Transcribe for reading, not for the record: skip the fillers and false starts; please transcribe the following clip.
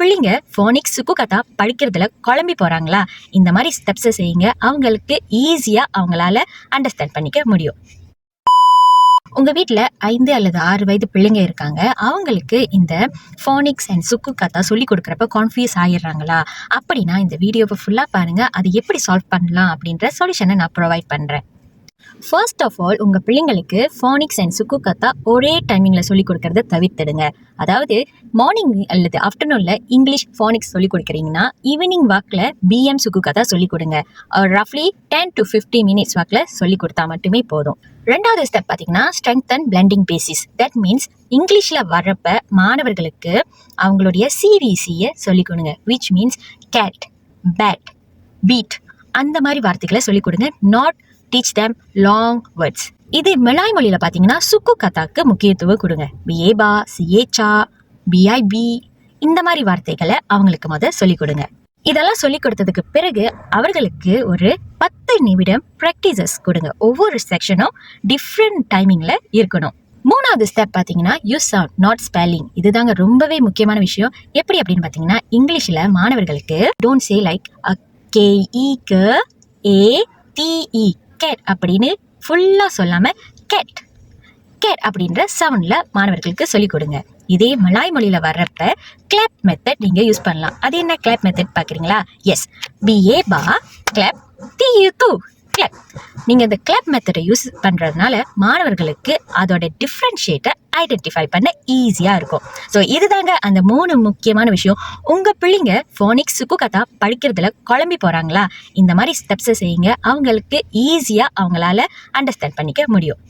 பிள்ளைங்க ஃபோனிக்ஸ் சுக்குகத்தா படிக்கிறதுல குழம்பி போறாங்களா, இந்த மாதிரி ஸ்டெப்ஸை செய்யுங்க. அவங்களுக்கு ஈஸியா அவங்களால அண்டர்ஸ்டாண்ட் பண்ணிக்க முடியும். உங்க வீட்டில் 5 அல்லது 6 வயது பிள்ளைங்க இருக்காங்க. அவங்களுக்கு இந்த ஃபோனிக்ஸ் அண்ட் சுக்குகத்தா சொல்லி கொடுக்குறப்ப கான்ஃபியூஸ் ஆயிடுறாங்களா அப்படின்னா இந்த வீடியோவை ஃபுல்லாக பாருங்க. அது எப்படி சால்வ் பண்ணலாம் அப்படின்ற சொல்யூஷனை நான் ப்ரொவைட் பண்ணுறேன். ஃபர்ஸ்ட் ஆஃப் ஆல், உங்கள் பிள்ளைங்களுக்கு ஃபோனிக்ஸ் அண்ட் சுக்குகத்தா ஒரே டைமிங்கில் சொல்லிக் கொடுக்கறத தவிர்த்துடுங்க. அதாவது மார்னிங் அல்லது ஆஃப்டர்நூனில் இங்கிலீஷ் ஃபோனிக்ஸ் சொல்லிக் கொடுக்குறீங்கன்னா ஈவினிங் வாக்கில் பிஎம் சுக்குகத்தா சொல்லிக் கொடுங்க. ரஃப்லி 10 to 15 minutes வாக்கில் சொல்லிக் கொடுத்தா மட்டுமே போதும். ரெண்டாவது ஸ்டெப் பார்த்தீங்கன்னா strengthen blending basis. That means இங்கிலீஷில் வர்றப்ப மாணவர்களுக்கு அவங்களுடைய சிவிசியை சொல்லிக் கொடுங்க. Which means cat, bat, beat அந்த மாதிரி வார்த்தைகளை சொல்லிக் கொடுங்க. Not teach them long words. இது மலாய் மொழியில் பார்த்தீங்கன்னா சுக்குகத்தாக்கு முக்கியத்துவம் கொடுங்க. பிஏபா, சிஏச்சா, பிஐபி இந்த மாதிரி வார்த்தைகளை அவங்களுக்கு சொல்லிக் கொடுங்க. இதெல்லாம் சொல்லிக் கொடுத்ததுக்கு பிறகு அவர்களுக்கு ஒரு 10 நிமிடம் ப்ராக்டிசஸ் கொடுங்க. ஒவ்வொரு செக்ஷனும் டிஃப்ரெண்ட் டைமிங்கில் இருக்கணும். மூணாவது ஸ்டெப் பார்த்தீங்கன்னா யூஸ் சவுண்ட், நாட் ஸ்பெல்லிங். இதுதாங்க ரொம்பவே முக்கியமான விஷயம். எப்படி அப்படின்னு பார்த்தீங்கன்னா இங்கிலீஷில் மாணவர்களுக்கு don't say like KEATE cat அப்படின்னு ஃபுல்லாக சொல்லாமல் கேட் கேட் அப்படின்ற சவுண்டில் மாணவர்களுக்கு சொல்லிக் கொடுங்க. இதே மலாய் மொழியில் வர்றப்ப கிளாப் மெத்தட் நீங்கள் யூஸ் பண்ணலாம். அது என்ன கிளாப் மெத்தட் பார்க்குறீங்களா? எஸ், பிஏபா கிளாப், TU2 கிளாப். நீங்கள் இந்த கிளாப் மெத்தடை யூஸ் பண்ணுறதுனால மாணவர்களுக்கு அதோட டிஃப்ரென்ஷியேட்டை ஐடென்டிஃபை பண்ண ஈஸியாக இருக்கும். ஸோ இதுதாங்க அந்த 3 முக்கியமான விஷயம். உங்கள் பிள்ளைங்க ஃபோனிக்ஸ் சுக்குகத்தா படிக்கிறதுல குழம்பி போகிறாங்களா, இந்த மாதிரி ஸ்டெப்ஸை செய்யுங்க. அவங்களுக்கு ஈஸியாக அவங்களால அண்டர்ஸ்டாண்ட் பண்ணிக்க முடியும்.